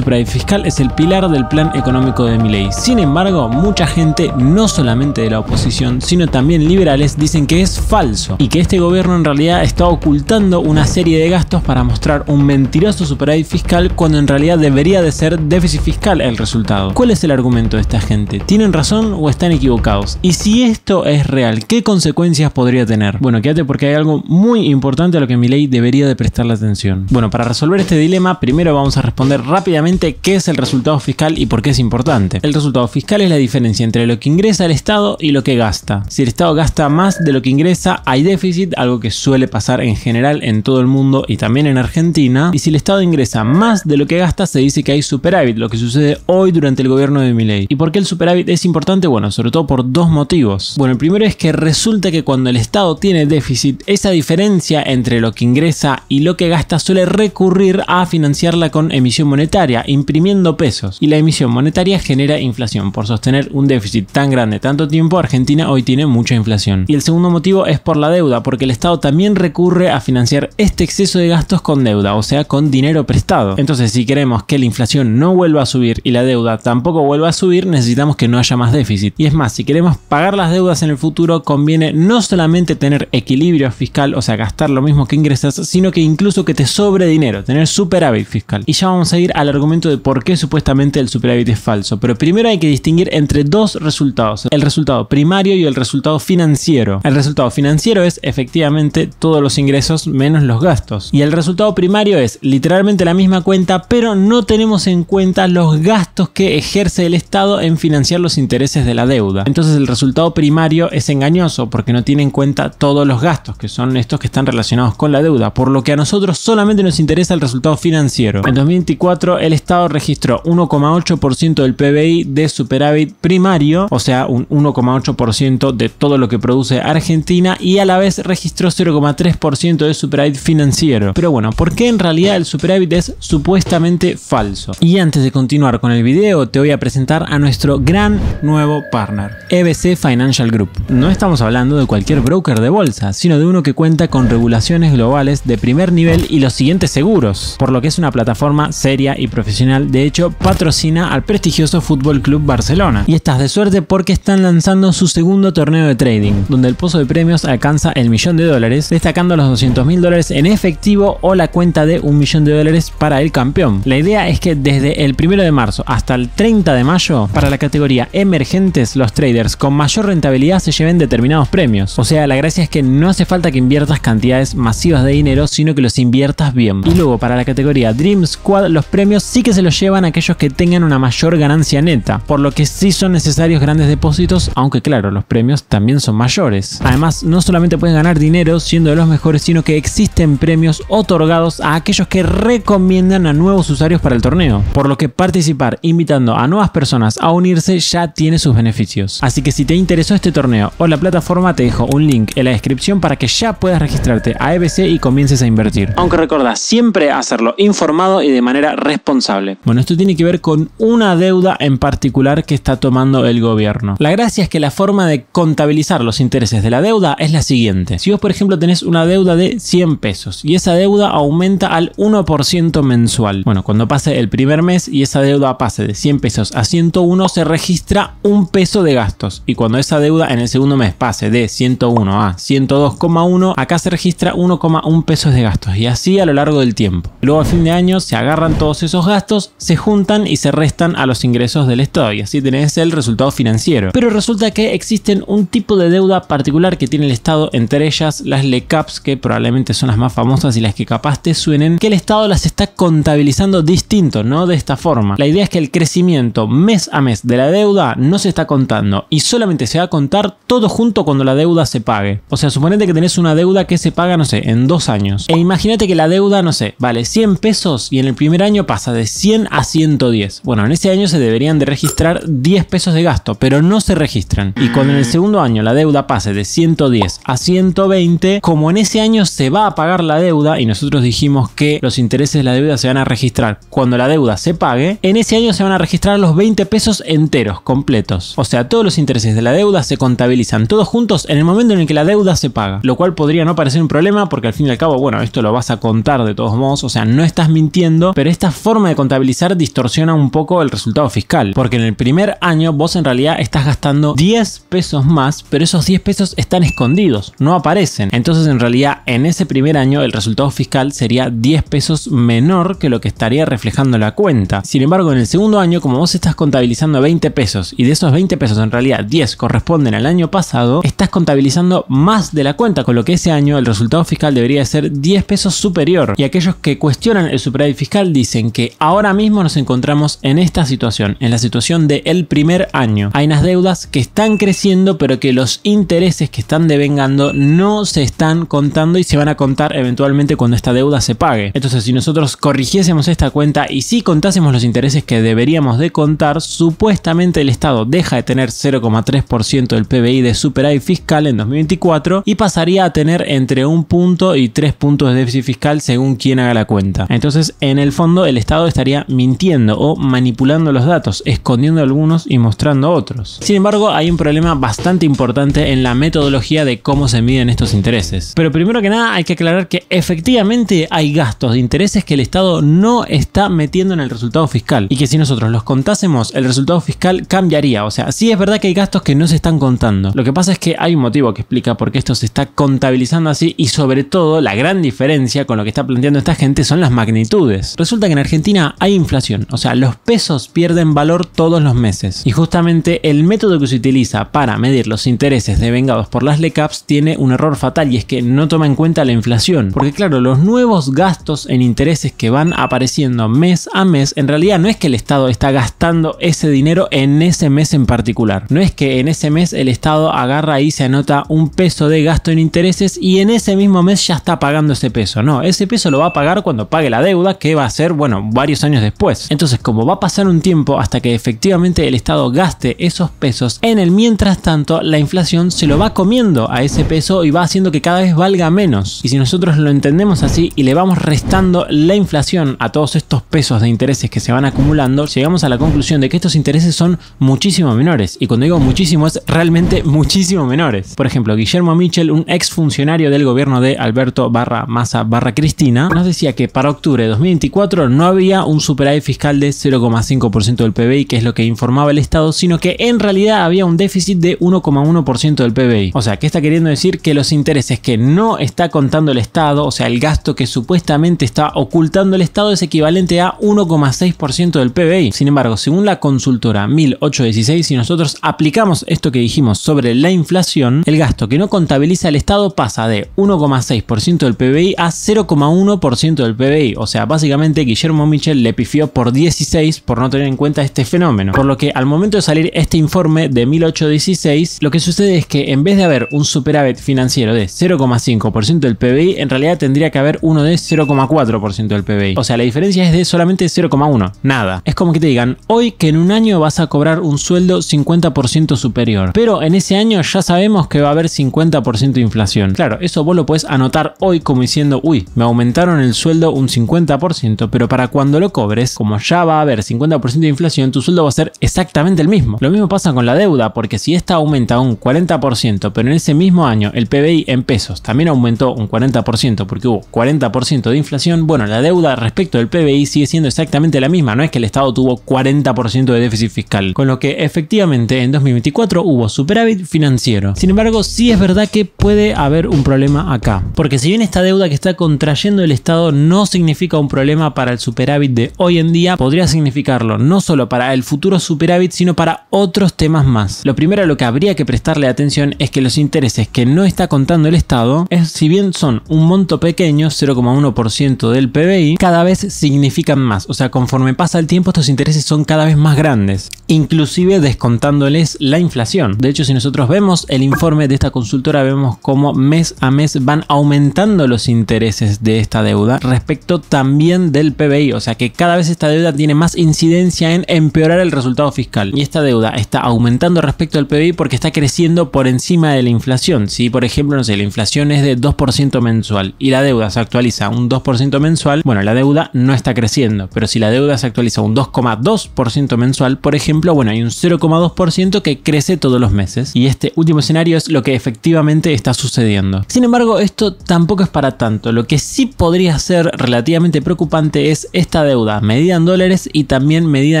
superávit fiscal es el pilar del plan económico de Milei. Sin embargo, mucha gente, no solamente de la oposición, sino también liberales, dicen que es falso y que este gobierno en realidad está ocultando una serie de gastos para mostrar un mentiroso superávit fiscal cuando en realidad debería de ser déficit fiscal el resultado. ¿Cuál es el argumento de esta gente? ¿Tienen razón o están equivocados? Y si esto es real, ¿qué consecuencias podría tener? Bueno, quédate porque hay algo muy importante a lo que Milei debería de prestarle atención. Bueno, para resolver este dilema, primero vamos a responder rápidamente qué es el resultado fiscal y por qué es importante. El resultado fiscal es la diferencia entre lo que ingresa el Estado y lo que gasta. Si el Estado gasta más de lo que ingresa, hay déficit, algo que suele pasar en general en todo el mundo y también en Argentina. Y si el Estado ingresa más de lo que gasta, se dice que hay superávit, lo que sucede hoy durante el gobierno de Milei. ¿Y por qué el superávit es importante? Bueno, sobre todo por dos motivos. Bueno, el primero es que resulta que cuando el Estado tiene déficit, esa diferencia entre lo que ingresa y lo que gasta suele recurrir a financiarla con emisión monetaria, imprimiendo pesos. Y la emisión monetaria genera inflación. Por sostener un déficit tan grande tanto tiempo, Argentina hoy tiene mucha inflación. Y el segundo motivo es por la deuda, porque el Estado también recurre a financiar este exceso de gastos con deuda, o sea, con dinero prestado. Entonces, si queremos que la inflación no vuelva a subir y la deuda tampoco vuelva a subir, necesitamos que no haya más déficit. Y es más, si queremos pagar las deudas en el futuro, conviene no solamente tener equilibrio fiscal, o sea, gastar lo mismo que ingresas, sino que incluso que te sobre dinero, tener superávit fiscal. Y ya vamos a ir al argumento de por qué supuestamente el superávit es falso. Pero primero hay que distinguir entre dos resultados: el resultado primario y el resultado financiero. El resultado financiero es efectivamente todos los ingresos menos los gastos. Y el resultado primario es literalmente la misma cuenta, pero no tenemos en cuenta los gastos que ejerce el Estado en financiar los intereses de la deuda. Entonces el resultado primario es engañoso porque no tiene en cuenta todos los gastos, que son estos que están relacionados con la deuda, por lo que a nosotros solamente nos interesa el resultado financiero. En 2024 el Estado registró 1,8% del PBI de superávit primario, o sea, un 1,8% de todo lo que produce Argentina, y a la vez registró 0,3% de superávit financiero. Pero bueno, ¿por qué en realidad el superávit es supuestamente falso? Y antes de continuar con el video, te voy a presentar a nuestro gran nuevo partner, EBC Financial Group. No estamos hablando de cualquier broker de bolsa, sino de uno que cuenta con regulaciones globales de primer nivel y los siguientes seguros, por lo que es una plataforma seria y profesional. De hecho, patrocina al prestigioso Fútbol Club Barcelona. Y estás de suerte porque están lanzando su segundo torneo de trading, donde el pozo de premios alcanza el $1.000.000, destacando los $200.000 en efectivo o la cuenta de $1.000.000 para el campeón. La idea es que desde el 1 de marzo hasta el 30 de mayo, para la categoría emergentes, los traders con mayor rentabilidad se lleven determinados premios. O sea, la gracia es que no hace falta que inviertas cantidades masivas de dinero, sino que los inviertas bien. Y luego para la categoría Dream Squad, los premios sí que se los llevan aquellos que tengan una mayor ganancia neta, por lo que sí son necesarios grandes depósitos, aunque claro, los premios también son mayores. Además, no solamente puedes ganar dinero siendo de los mejores, sino que existen premios otorgados a aquellos que recomiendan a nuevos usuarios para el torneo, por lo que participar invitando a nuevas personas a unirse ya tiene sus beneficios. Así que si te interesó este torneo o la plataforma, te dejo un link en la descripción para que ya puedas registrarte a EBC y comiences a invertir. Aunque recordá siempre hacerlo informado y de manera responsable. Bueno, esto tiene que ver con una deuda en particular que está tomando el gobierno. La gracia es que la forma de contabilizar los intereses de la deuda es la siguiente. Si vos, por ejemplo, tenés una deuda de 100 pesos y esa deuda aumenta al 1% mensual. Bueno, cuando pase el primer mes y esa deuda pase de 100 pesos a 101, se registra un peso de gastos. Y cuando esa deuda en el segundo mes pase de 101 a 102,1, acá se registra 1,1 pesos de gastos. Y así a lo largo del tiempo. Luego a fin de año se agarran todos esos gastos, se juntan y se restan a los ingresos del Estado. Y así tenés el resultado financiero. Pero resulta que existen un tipo de deuda particular que tiene el Estado, entre ellas las LECAPs, que probablemente son las más famosas y las que capaz te suenen, que el Estado las está contabilizando distinto, no de esta forma. La idea es que el crecimiento mes a mes de la deuda no se está contando y solamente se va a contar todo junto cuando la deuda se pague. O sea, suponete que tenés una deuda que se paga, no sé, en 2 años. E imagínate que la deuda, no sé, vale 100 pesos y en el primer año pasa de 100 a 110. Bueno, en ese año se deberían de registrar 10 pesos de gasto, pero no se registran. Y cuando en el segundo año la deuda pase de 110 a 120, como en ese año se va a pagar la deuda y nosotros dijimos que los intereses de la deuda se van a registrar cuando la deuda se pague, en ese año se van a registrar los 20 pesos enteros, completos. O sea, todos los intereses de la deuda se contabilizan todos juntos en el momento en el que la deuda se paga, lo cual podría no parecer un problema porque al fin y al cabo, bueno, esto lo vas a contar de todos modos, o sea, no estás mintiendo, pero esta forma de contabilizar distorsiona un poco el resultado fiscal, porque en el primer año vos en realidad estás gastando 10 pesos más, pero esos 10 pesos están escondidos, no aparecen. Entonces en realidad en ese primer año el resultado fiscal sería 10 pesos menor que lo que estaría reflejando la cuenta. Sin embargo, en el segundo año, como vos estás contabilizando 20 pesos y de esos 20 pesos en realidad 10 corresponden al año pasado, estás contabilizando más de la cuenta, con lo que ese año el resultado fiscal debería ser 10 pesos superior. Y aquellos que cuestionan el superávit fiscal dicen que ahora mismo nos encontramos en esta situación, en la situación del primer año. Hay unas deudas que están creciendo, pero que los intereses que están devengando no se están contando y se van a contar eventualmente cuando esta deuda se pague. Entonces, si nosotros corrigiésemos esta cuenta y si contásemos los intereses que deberíamos de contar, supuestamente el Estado deja de tener 0,3% del PBI de superávit fiscal en 2024 y pasaría a tener entre 1 punto y 3 puntos de déficit fiscal según quien haga la cuenta. Entonces, en el fondo, el Estado estaría mintiendo o manipulando los datos, escondiendo algunos y mostrando otros. Sin embargo, hay un problema bastante importante en la metodología de cómo se miden estos intereses. Pero primero que nada hay que aclarar que efectivamente hay gastos de intereses que el Estado no está metiendo en el resultado fiscal y que si nosotros los contásemos el resultado fiscal cambiaría. O sea, sí es verdad que hay gastos que no se están contando. Lo que pasa es que hay un motivo que explica por qué esto se está contabilizando así y sobre todo la gran diferencia con lo que está planteando esta gente son las magnitudes. Resulta que en Argentina hay inflación, o sea, los pesos pierden valor todos los meses y justamente el método que se utiliza para medir los intereses devengados por las LECAPs tiene un error fatal y es que no toma en cuenta la inflación, porque claro, los nuevos gastos en intereses que van apareciendo mes a mes, en realidad no es que el Estado está gastando ese dinero en ese mes en particular, no es que en ese mes el Estado agarra y se anota un peso de gasto en intereses y en ese mismo mes ya está pagando ese peso, no, ese peso lo va a pagar cuando pague la deuda que va a ser, bueno, varios años después. Entonces, como va a pasar un tiempo hasta que efectivamente el Estado gaste esos pesos, en el mientras tanto la inflación se lo va comiendo a ese peso y va haciendo que cada vez valga menos. Y si nosotros lo entendemos así y le vamos restando la inflación a todos estos pesos de intereses que se van acumulando, llegamos a la conclusión de que estos intereses son muchísimo menores. Y cuando digo muchísimo es realmente muchísimo menores. Por ejemplo, Guillermo Michel, un ex funcionario del gobierno de Alberto Massa Cristina, nos decía que para octubre de 2024 no había un superávit fiscal de 0,5% del PBI, que es lo que informaba el Estado, sino que en realidad había un déficit de 1,1% del PBI. O sea, ¿qué está queriendo decir? Que los intereses que no está contando el Estado, o sea, el gasto que supuestamente está ocultando el Estado, es equivalente a 1,6% del PBI. Sin embargo, según la consultora 1816, si nosotros aplicamos esto que dijimos sobre la inflación, el gasto que no contabiliza el Estado pasa de 1,6% del PBI a 0,1% del PBI. O sea, básicamente Guillermo Michel le pifió por 16 por no tener en cuenta este fenómeno. Por lo que al momento de salir este informe de 1816, lo que sucede es que en vez de haber un superávit financiero de 0,5% del PBI, en realidad tendría que haber uno de 0,4% del PBI. O sea, la diferencia es de solamente 0,1. Nada. Es como que te digan, hoy que en un año vas a cobrar un sueldo 50% superior, pero en ese año ya sabemos que va a haber 50% de inflación. Claro, eso vos lo podés anotar hoy como diciendo, uy, me aumentaron el sueldo un 50%, pero para cuando lo cobres, como ya va a haber 50% de inflación, tu sueldo va a ser exactamente el mismo. Lo mismo pasa con la deuda, porque si esta aumenta un 40%, pero en ese mismo año el PBI en pesos también aumentó un 40% porque hubo 40% de inflación, bueno, la deuda respecto del PBI sigue siendo exactamente la misma, no es que el Estado tuvo 40% de déficit fiscal, con lo que efectivamente en 2024 hubo superávit financiero. Sin embargo, sí es verdad que puede haber un problema acá, porque si bien esta deuda que está contrayendo el Estado no significa un problema para el superávit de hoy en día, podría significarlo no solo para el futuro superávit, sino para otros temas más. Lo primero a lo que habría que prestarle atención es que los intereses que no está contando el Estado, si bien son un monto pequeño, 0,1% del PBI, cada vez significan más. O sea, conforme pasa el tiempo, estos intereses son cada vez más grandes, inclusive descontándoles la inflación. De hecho, si nosotros vemos el informe de esta consultora, vemos cómo mes a mes van aumentando los intereses de esta deuda respecto también del PBI. O sea que cada vez esta deuda tiene más incidencia en empeorar el resultado fiscal. Y esta deuda está aumentando respecto al PBI porque está creciendo por encima de la inflación. Si, por ejemplo, no sé, la inflación es de 2% mensual y la deuda se actualiza un 2% mensual, bueno, la deuda no está creciendo. Pero si la deuda se actualiza un 2,2% mensual, por ejemplo, ejemplo, bueno, hay un 0,2% que crece todos los meses. Y este último escenario es lo que efectivamente está sucediendo. Sin embargo, esto tampoco es para tanto. Lo que sí podría ser relativamente preocupante es esta deuda medida en dólares y también medida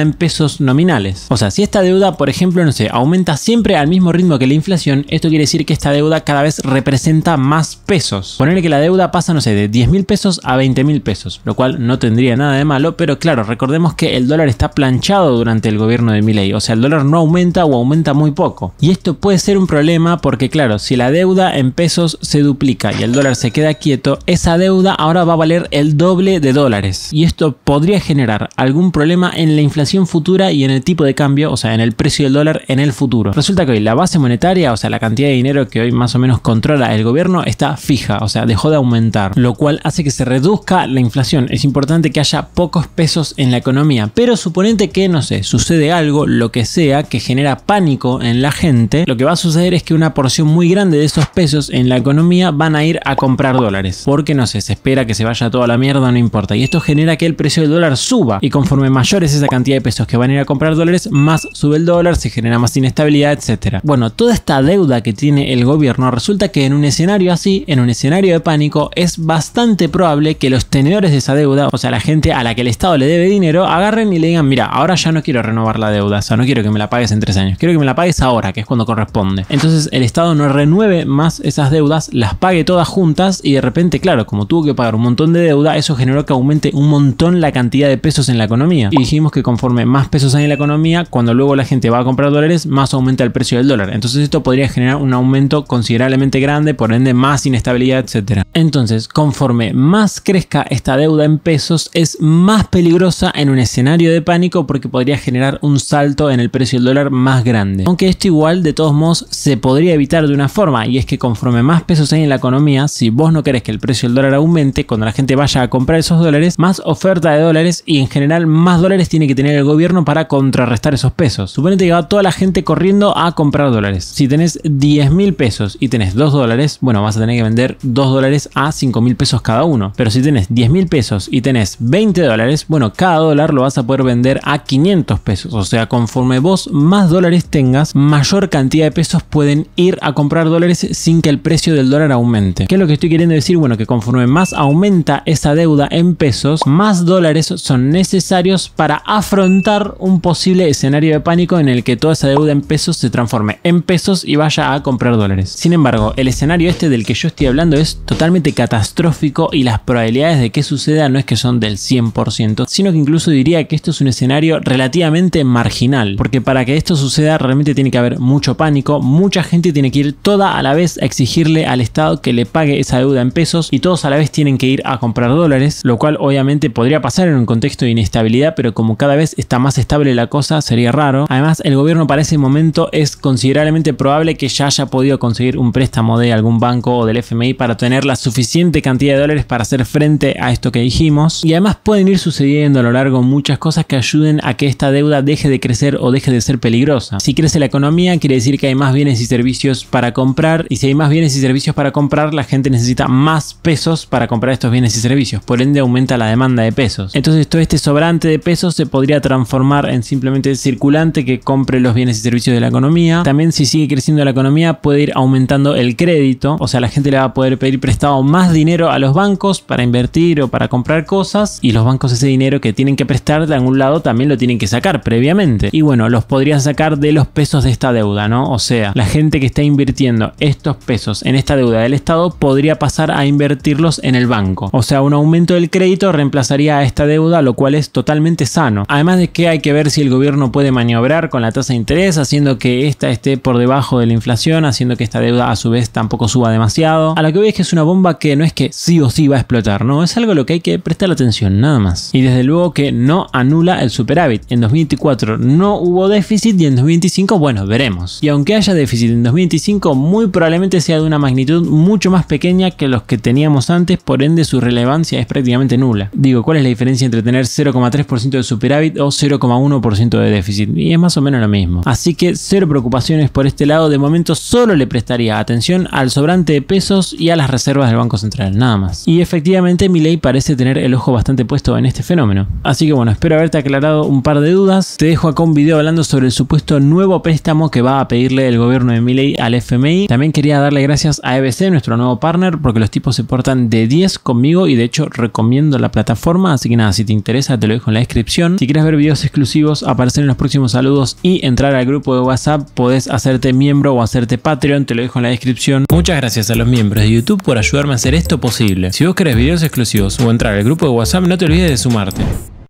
en pesos nominales. O sea, si esta deuda, por ejemplo, no sé, aumenta siempre al mismo ritmo que la inflación, esto quiere decir que esta deuda cada vez representa más pesos. Ponerle que la deuda pasa, no sé, de 10.000 pesos a 20.000 pesos, lo cual no tendría nada de malo, pero claro, recordemos que el dólar está planchado durante el gobierno de Milei, o sea, el dólar no aumenta o aumenta muy poco. Y esto puede ser un problema porque, claro, si la deuda en pesos se duplica y el dólar se queda quieto, esa deuda ahora va a valer el doble de dólares. Y esto podría generar algún problema en la inflación futura y en el tipo de cambio, o sea, en el precio del dólar en el futuro. Resulta que hoy la base monetaria, o sea, la cantidad de dinero que hoy más o menos controla el gobierno, está fija, o sea, dejó de aumentar, lo cual hace que se reduzca la inflación. Es importante que haya pocos pesos en la economía, pero suponete que, no sé, sucede algo, lo que sea, que genera pánico en la gente, lo que va a suceder es que una porción muy grande de esos pesos en la economía van a ir a comprar dólares, porque no sé, se espera que se vaya toda la mierda, no importa, y esto genera que el precio del dólar suba, y conforme mayor es esa cantidad de pesos que van a ir a comprar dólares, más sube el dólar, se genera más inestabilidad, etcétera. Bueno, toda esta deuda que tiene el gobierno, resulta que en un escenario así, en un escenario de pánico, es bastante probable que los tenedores de esa deuda, o sea, la gente a la que el Estado le debe dinero, agarren y le digan, mira, ahora ya no quiero renovar la deuda, o sea, no quiero que me la pagues en 3 años, quiero que me la pagues ahora, que es cuando corresponde. Entonces el Estado no renueve más esas deudas, las pague todas juntas y de repente, claro, como tuvo que pagar un montón de deuda, eso generó que aumente un montón la cantidad de pesos en la economía. Y dijimos que conforme más pesos hay en la economía, cuando luego la gente va a comprar dólares, más aumenta el precio del dólar. Entonces esto podría generar un aumento considerablemente grande, por ende más inestabilidad, etcétera. Entonces, conforme más crezca esta deuda en pesos, es más peligrosa en un escenario de pánico porque podría generar un salto en el precio del dólar más grande. Aunque esto igual, de todos modos, se podría evitar de una forma, y es que conforme más pesos hay en la economía, si vos no querés que el precio del dólar aumente, cuando la gente vaya a comprar esos dólares, más oferta de dólares y en general más dólares tiene que tener el gobierno para contrarrestar esos pesos. Suponete que va toda la gente corriendo a comprar dólares. Si tenés 10.000 pesos y tenés 2 dólares, bueno, vas a tener que vender 2 dólares a 5.000 pesos cada uno. Pero si tenés 10.000 pesos y tenés 20 dólares, bueno, cada dólar lo vas a poder vender a 500 pesos. O sea, conforme vos más dólares tengas, mayor cantidad de pesos pueden ir a comprar dólares sin que el precio del dólar aumente. ¿Qué es lo que estoy queriendo decir? Bueno, que conforme más aumenta esa deuda en pesos, más dólares son necesarios para afrontar un posible escenario de pánico en el que toda esa deuda en pesos se transforme en pesos y vaya a comprar dólares. Sin embargo, el escenario este del que yo estoy hablando es totalmente catastrófico y las probabilidades de que suceda no es que son del 100%, sino que incluso diría que esto es un escenario relativamente marginal, porque para que esto suceda realmente tiene que haber mucho pánico, mucha gente tiene que ir toda a la vez a exigirle al Estado que le pague esa deuda en pesos y todos a la vez tienen que ir a comprar dólares, lo cual obviamente podría pasar en un contexto de inestabilidad, pero como cada vez está más estable la cosa, sería raro. Además, el gobierno para ese momento es considerablemente probable que ya haya podido conseguir un préstamo de algún banco o del FMI para tener la suficiente cantidad de dólares para hacer frente a esto que dijimos. Y además pueden ir sucediendo a lo largo muchas cosas que ayuden a que esta deuda deje de crecer o deje de ser peligrosa. Si crece la economía, quiere decir que hay más bienes y servicios para comprar, y si hay más bienes y servicios para comprar, la gente necesita más pesos para comprar estos bienes y servicios, por ende aumenta la demanda de pesos. Entonces todo este sobrante de pesos se podría transformar en simplemente circulante que compre los bienes y servicios de la economía. También, si sigue creciendo la economía, puede ir aumentando el crédito, o sea, la gente le va a poder pedir prestado más dinero a los bancos para invertir o para comprar cosas, y los bancos ese dinero que tienen que prestar de algún lado también lo tienen que sacar previamente, y bueno, los podrían sacar de los pesos de esta deuda, ¿no? O sea, la gente que está invirtiendo estos pesos en esta deuda del Estado podría pasar a invertirlos en el banco, o sea, un aumento del crédito reemplazaría a esta deuda, lo cual es totalmente sano. Además de que hay que ver si el gobierno puede maniobrar con la tasa de interés, haciendo que esta esté por debajo de la inflación, haciendo que esta deuda a su vez tampoco suba demasiado. A lo que voy es que es una bomba que no es que sí o sí va a explotar, no, es algo a lo que hay que prestar atención, nada más. Y desde luego que no anula el superávit. En 2024 no hubo déficit y en 2025, bueno, veremos. Y aunque haya déficit en 2025, muy probablemente sea de una magnitud mucho más pequeña que los que teníamos antes, por ende su relevancia es prácticamente nula. Digo, ¿cuál es la diferencia entre tener 0,3% de superávit o 0,1% de déficit? Y es más o menos lo mismo. Así que cero preocupaciones por este lado. De momento solo le prestaría atención al sobrante de pesos y a las reservas del Banco Central, nada más. Y efectivamente Milei parece tener el ojo bastante puesto en este fenómeno. Así que bueno, espero haberte aclarado un par de dudas. Te dejo acá un video hablando sobre el supuesto nuevo préstamo que va a pedirle el gobierno de Milei al FMI. También quería darle gracias a EBC, nuestro nuevo partner, porque los tipos se portan de 10 conmigo y de hecho recomiendo la plataforma. Así que nada, si te interesa te lo dejo en la descripción. Si quieres ver videos exclusivos, aparecer en los próximos saludos y entrar al grupo de WhatsApp, podés hacerte miembro o hacerte Patreon, te lo dejo en la descripción. Muchas gracias a los miembros de YouTube por ayudarme a hacer esto posible. Si vos querés videos exclusivos o entrar al grupo de WhatsApp, no te olvides de sumarte.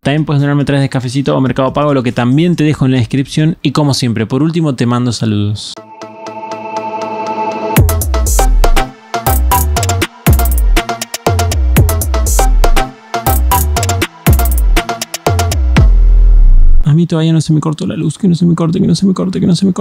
También puedes donarme a través de Cafecito o Mercado Pago, lo que también te dejo en la descripción. Y como siempre, por último, te mando saludos. A mí todavía no se me cortó la luz, que no se me corte, que no se me corte, que no se me corte.